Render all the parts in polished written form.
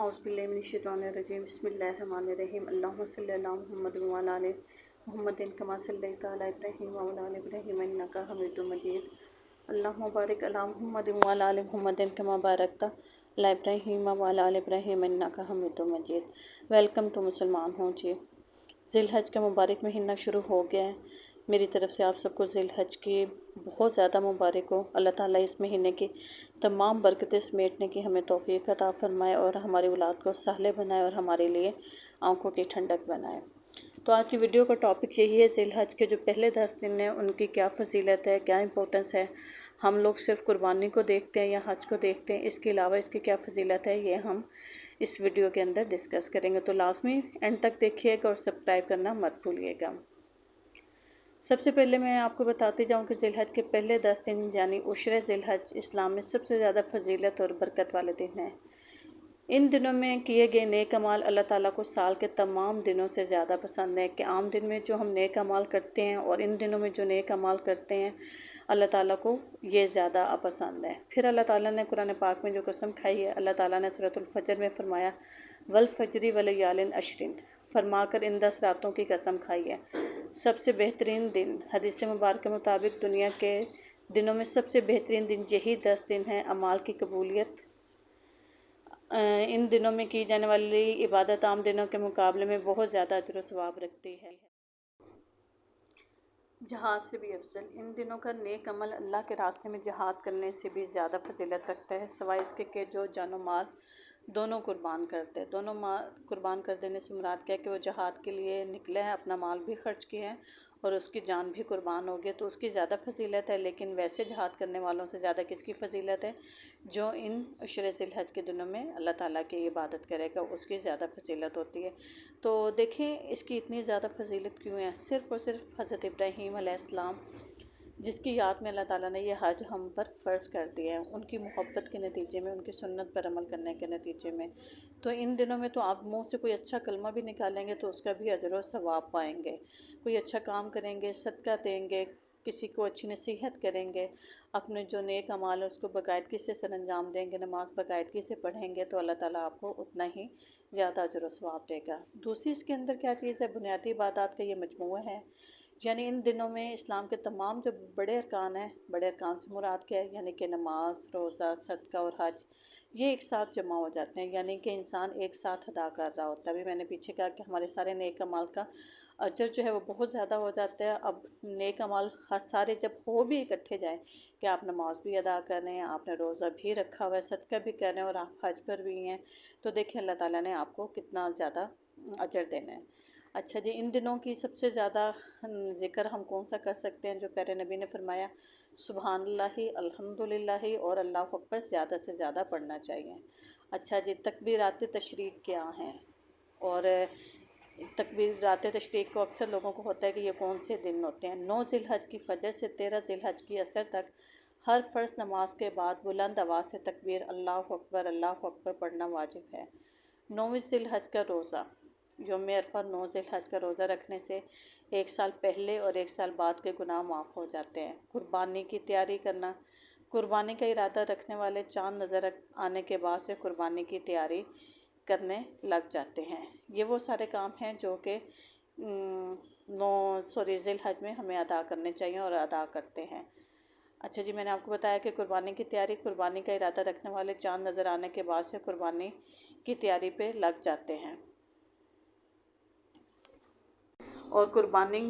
औज़ुबिल्लाहिमिनश्शैतानिर्रजीम बिस्मिल्लाहिर्रहमानिर्रहीम अल्लाहुम्मा सल्लि अला मुहम्मद व अला आलि मुहम्मदिन कमा सल्लैता अला इब्राहीम व अला आलि इब्राहीम इन्नका हमीदुम मजीद अल्लाहुम्मा बारिक अला मुहम्मद व अला आलि मुहम्मदिन कमा बारकता अला इब्राहीम व अला आलि इब्राहीम इन्नका हमीदुम मजीद। वेलकम टू मुसलमान हूँ जी। ज़िलहज का मुबारक महीना शुरू हो गया है। मेरी तरफ़ से आप सबको ज़िलहज की बहुत ज़्यादा मुबारक हो। अल्लाह ताला इस महीने की तमाम बरकतें समेटने की हमें तौफ़ीक़ अता फ़रमाए और हमारी औलाद को साले बनाए और हमारे लिए आंखों की ठंडक बनाए। तो आज की वीडियो का टॉपिक यही है, ज़िलहज के जो पहले 10 दिन हैं उनकी क्या फ़जीलत है, क्या इंपॉर्टेंस है। हम लोग सिर्फ़ कुर्बानी को देखते हैं या हज को देखते हैं, इसके अलावा इसकी क्या फ़जीलत है ये हम इस वीडियो के अंदर डिस्कस करेंगे। तो लाज़मी एंड तक देखिएगा और सब्सक्राइब करना मत भूलिएगा। सबसे पहले मैं आपको बताती जाऊं कि ज़िलहज के पहले 10 दिन यानी उश्र ज़िलहज इस्लाम में सबसे ज़्यादा फजीलत और बरकत वाले दिन हैं। इन दिनों में किए गए नेक अमाल अल्लाह ताला को साल के तमाम दिनों से ज़्यादा पसंद है कि आम दिन में जो हम नेक अमाल करते हैं और इन दिनों में जो नेक अमाल करते हैं अल्लाह ताला को ये ज़्यादा पसंद है। फिर अल्लाह ताला ने कुरान पाक में जो कसम खाई है, अल्लाह ताला ने सूरतुल फजर में फरमाया वल फजरी वलयालिन अशरिन, फरमाकर इन 10 रातों की कसम खाई है। सबसे बेहतरीन दिन हदीस मुबारक के मुताबिक दुनिया के दिनों में सबसे बेहतरीन दिन यही 10 दिन हैं। अमाल की कबूलियत इन दिनों में की जाने वाली इबादत आम दिनों के मुकाबले में बहुत ज़्यादा अजर व सवाब रखती है। जहाद से भी अफजल, इन दिनों का नेक अमल अल्लाह के रास्ते में जहाद करने से भी ज़्यादा फजीलत रखता है, सिवाय इसके कि जो जानो माल दोनों कुर्बान करते हैं। दोनों माल कुर्बान कर देने से मुराद क्या है कि वो जहाद के लिए निकले हैं, अपना माल भी खर्च किए हैं और उसकी जान भी कुर्बान हो गई, तो उसकी ज़्यादा फजीलत है। लेकिन वैसे जहाद करने वालों से ज़्यादा किसकी फजीलत है? जो इन उश्र ज़िलहज के दिनों में अल्लाह ताला की इबादत करेगा, उसकी ज़्यादा फजीलत होती है। तो देखें इसकी इतनी ज़्यादा फजीलत क्यों है? सिर्फ़ और सिर्फ हज़रत इब्राहीम अलैहिस्सलाम जिसकी याद में अल्लाह ताला ने यह हज हम पर फ़र्ज़ कर दिया है, उनकी मोहब्बत के नतीजे में, उनकी सुन्नत पर अमल करने के नतीजे में। तो इन दिनों में तो आप मुंह से कोई अच्छा कलमा भी निकालेंगे तो उसका भी अजर व सवाब पाएंगे। कोई अच्छा काम करेंगे, सदका देंगे, किसी को अच्छी नसीहत करेंगे, अपने जो नेक अमाल है उसको बाकायदगी से सरअंजाम देंगे, नमाज़ बाकायदगी से पढ़ेंगे तो अल्लाह ताला आपको उतना ही ज़्यादा अजर व सवाब देगा। दूसरी इसके अंदर क्या चीज़ है? बुनियादी इबादत का ये मजमूआ है। यानी इन दिनों में इस्लाम के तमाम जो बड़े अरकान हैं, बड़े अरकान से मुराद क्या है? यानी कि नमाज, रोज़ा, सदका और हज, ये एक साथ जमा हो जाते हैं, यानी कि इंसान एक साथ अदा कर रहा होता है। अभी मैंने पीछे कहा कि हमारे सारे नेक अमाल का अजर जो है वो बहुत ज़्यादा हो जाता है। अब नेक अमाल हज सारे जब हो भी इकट्ठे जाएं कि आप नमाज भी अदा कर रहे हैं, आपने रोज़ा भी रखा हुआ है, सदका भी कर रहे हैं और आप हज पर भी हैं, तो देखिए अल्लाह ताला ने आपको कितना ज़्यादा अजर देना है। अच्छा जी, इन दिनों की सबसे ज़्यादा ज़िक्र हम कौन सा कर सकते हैं? जो प्यारे नबी ने फरमाया सुबहानल्लाहि अल्हम्दुलिल्लाहि और अल्लाहु अकबर ज़्यादा से ज़्यादा पढ़ना चाहिए। अच्छा जी, तकबीरात तशरीक क्या हैं? और तकबीरात तशरीक को अक्सर लोगों को होता है कि ये कौन से दिन होते हैं। 9 ज़िलहज की फ़जर से 13 ज़िलहज की असर तक हर फ़र्ज़ नमाज के बाद बुलंद आवाज़ से तकबीर अल्लाहु अकबर पढ़ना वाजिब है। 9वीं ज़िलहज का रोज़ा, यौम अरफा 9 ज़िलहज का रोज़ा रखने से 1 साल पहले और 1 साल बाद के गुनाह माफ़ हो जाते हैं। कुर्बानी की तैयारी करना, कुर्बानी का इरादा रखने वाले चाँद नज़र आने के बाद से कुर्बानी की तैयारी करने लग जाते हैं। ये वो सारे काम हैं जो कि 9 ज़िलहज में हमें अदा करने चाहिए और अदा करते हैं। अच्छा जी, मैंने आपको बताया कि कुर्बानी की तैयारी, कुर्बानी का इरादा रखने वाले चाँद नज़र आने के बाद से कुर्बानी की तैयारी पे लग जाते हैं और कुर्बानी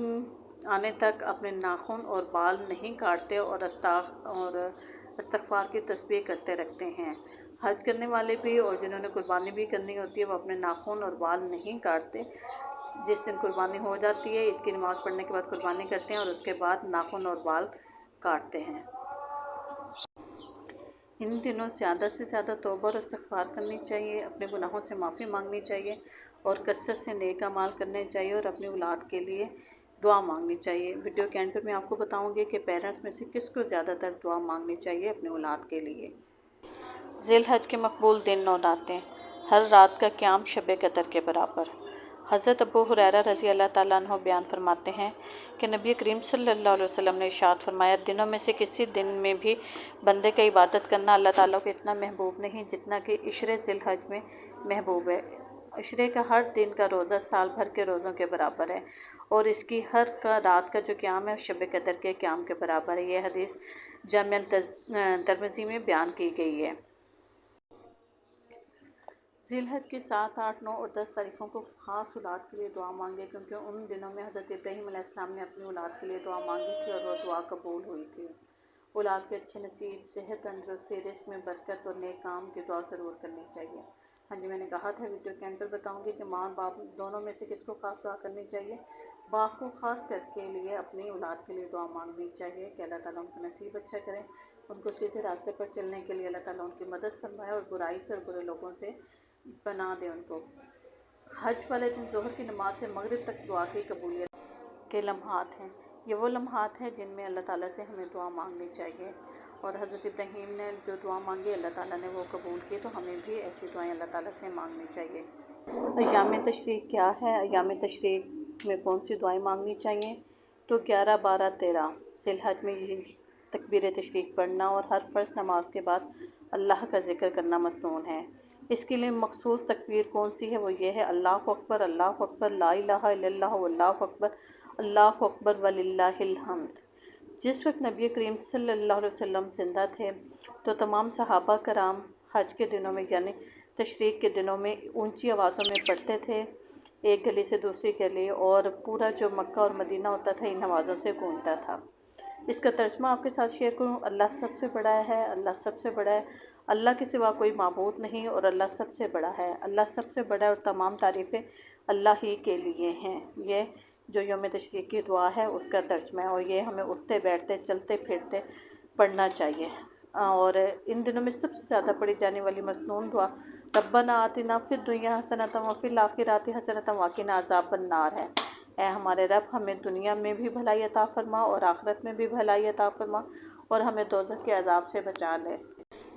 आने तक अपने नाखून और बाल नहीं काटते और इस्तग़फ़ार की तस्बीह करते रखते हैं। हज करने वाले भी और जिन्होंने कुर्बानी भी करनी होती है वो अपने नाखून और बाल नहीं काटते। जिस दिन कुर्बानी हो जाती है, ईद की नमाज़ पढ़ने के बाद कुर्बानी करते हैं और उसके बाद नाखून और बाल काटते हैं। इन दिनों ज़्यादा से ज़्यादा तौबा और इस्तग़फ़ार करनी चाहिए, अपने गुनाहों से माफ़ी मांगनी चाहिए और कसरत से नेक अमाल करने चाहिए और अपनी औलाद के लिए दुआ मांगनी चाहिए। वीडियो के एंड पर मैं आपको बताऊंगी कि पेरेंट्स में से किसको ज़्यादातर दुआ मांगनी चाहिए अपनी औलाद के लिए। ज़िलहज के मकबूल दिन और रातें, हर रात का क़याम शब कदर के बराबर। हज़रत अबू हुरैरा रज़ी अल्लाह ताला अन्हु बयान फरमाते हैं कि नबी करीम सल्लल्लाहु अलैहि वसल्लम ने इरशाद फरमाया, दिनों में से किसी दिन में भी बंदे का इबादत करना अल्लाह ताला को इतना महबूब नहीं जितना कि इशरे ज़िलहज में महबूब है। इशरे का हर दिन का रोज़ा साल भर के रोज़ों के बराबर है और इसकी हर का रात का जो क़याम है शब कदर के क़याम के बराबर है। ये हदीस जामिअल तिर्मिज़ी में बयान की गई है। ज़िलहज की 7, 8, 9 और 10 तारीख़ों को ख़ास औलाद के लिए दुआ मांगे, क्योंकि उन दिनों में हज़रत इब्राहीम अलैहिस्सलाम ने अपनी औलाद के लिए दुआ मांगी थी और वह दुआ कबूल हुई थी। औलाद के अच्छे नसीब, सेहत, तंदुरुस्ती, रिज़्क़ में बरकत और नेक काम की दुआ ज़रूर करनी चाहिए। हाँ जी, मैंने कहा था वीडियो के एंड पर बताऊँगी कि माँ बाप दोनों में से किसको ख़ास दुआ करनी चाहिए। बाप को ख़ास करके लिए अपनी औलाद के लिए दुआ मांगनी चाहिए कि अल्लाह ताला उनका नसीब अच्छा करें, उनको सीधे रास्ते पर चलने के लिए अल्लाह ताला उनकी मदद फरमाए और बुराई से और बुरे लोगों से बना दे उनको। हज वाले दिन ज़ोहर की नमाज से मगरिब तक दुआ की कबूलियत के लम्हात हैं। ये वो लम्हात हैं जिनमें अल्लाह ताला से हमें दुआ मांगनी चाहिए और हज़रत इब्राहीम ने जो दुआ मांगी अल्लाह ताला ने वो कबूल की, तो हमें भी ऐसी दुआएं अल्लाह ताला से मांगनी चाहिए। अय्याम तशरीक़ क्या है? अय्याम तशरीक़ में कौन सी दुआएं मांगनी चाहिए? तो 11, 12, 13 ज़िलहज में ये तकबीर तशरीक़ पढ़ना और हर फ़र्ज़ नमाज के बाद अल्लाह का ज़िक्र करना मसनून है। इसके लिए मखसूस तकबीर कौन सी है? वो ये है, अल्लाहु अकबर, ला इलाहा इल्लल्लाह, अल्लाहु अकबर वलिल्लाहिल हम्द। जिस वक्त नबी करीम सल्लल्लाहु अलैहि वसल्लम ज़िंदा थे तो तमाम सहाबा कराम हज के दिनों में यानी तशरीक़ के दिनों में ऊंची आवाज़ों में पढ़ते थे, एक गली से दूसरी गली, और पूरा जो मक्का और मदीना होता था इन आवाज़ों से गूंजता था। इसका तर्जुमा आपके साथ शेयर करूँ, अल्लाह सबसे बड़ा है, अल्लाह सबसे बड़ा है, अल्लाह के सिवा कोई माबूद नहीं और अल्लाह सबसे बड़ा है, अल्लाह सबसे बड़ा है और तमाम तारीफ़ें अल्लाह ही के लिए हैं। ये जो यौम तशरीक़ की दुआ है उसका तर्जुमा है और ये हमें उठते बैठते चलते फिरते पढ़ना चाहिए। और इन दिनों में सबसे ज़्यादा पढ़ी जाने वाली मसनून दुआ रब्बना आतिना फिद दुनिया हसनतम व फिल आखिराति हसनतम व क़िना अज़ाबन नार है। ऐ हमारे रब, हमें दुनिया में भी भलाई अता फरमा और आखिरत में भी भलाई अता फरमा और हमें दोज़ख के अज़ाब से बचा ले।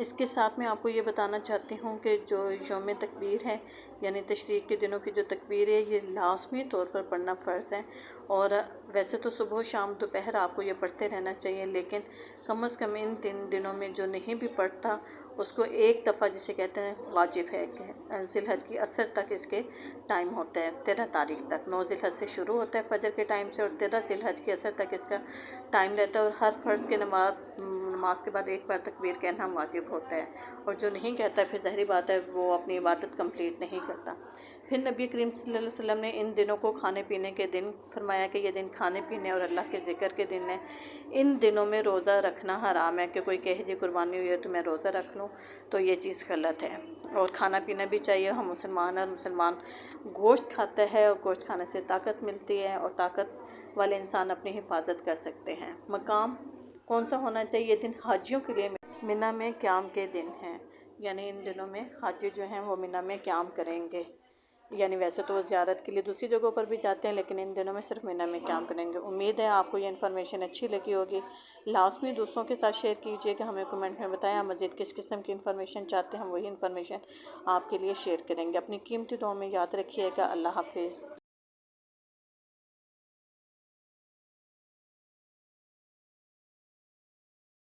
इसके साथ मैं आपको ये बताना चाहती हूँ कि जो यौम तकबीर है यानी तशरीक़ के दिनों की जो तकबीर है ये लाज़मी तौर पर पढ़ना फ़र्ज़ है। और वैसे तो सुबह शाम दोपहर आपको ये पढ़ते रहना चाहिए, लेकिन कम से कम इन दिनों में जो नहीं भी पढ़ता उसको एक दफ़ा जिसे कहते हैं वाजिब है कि ज़िलहज की असर तक इसके टाइम होता है, 13 तारीख़ तक। 9 ज़िलहज से शुरू होता है फ़जर के टाइम से और 13 ज़िलहज की असर तक इसका टाइम रहता है और हर फ़र्ज़ के नमाज के बाद एक बार तकबीर कहना वाजिब होता है और जो नहीं कहता फिर ज़ाहिर बात है वो अपनी इबादत कंप्लीट नहीं करता। फिर नबी करीम सल्लल्लाहु अलैहि वसल्लम ने इन दिनों को खाने पीने के दिन फरमाया कि ये दिन खाने पीने और अल्लाह के ज़िक्र के दिन है। इन दिनों में रोज़ा रखना हराम है कि कोई कहे जी कुर्बानी हुई है तो मैं रोज़ा रख लूँ, तो ये चीज़ गलत है। और खाना पीना भी चाहिए, हम मुसलमान और मुसलमान गोश्त खाता है और गोश्त खाने से ताकत मिलती है और ताकत वाले इंसान अपनी हिफाजत कर सकते हैं। मकाम कौन सा होना चाहिए? ये दिन हाजियों के लिए मिना में क़याम के दिन हैं, यानी इन दिनों में हाजी जो हैं वो मिना में क़याम करेंगे। यानी वैसे तो वो ज़ियारत के लिए दूसरी जगहों पर भी जाते हैं, लेकिन इन दिनों में सिर्फ मिना में क़याम करेंगे। उम्मीद है आपको ये इन्फॉर्मेशन अच्छी लगी होगी। लास्ट में दूसरों के साथ शेयर कीजिए कि हमें कमेंट में बताएं आप मज़ीद किस किस्म की इन्फॉर्मेशन चाहते हैं, हम वही इन्फॉर्मेशन आपके लिए शेयर करेंगे। अपनी कीमती दुआ में याद रखिएगा। अल्लाह हाफिज़।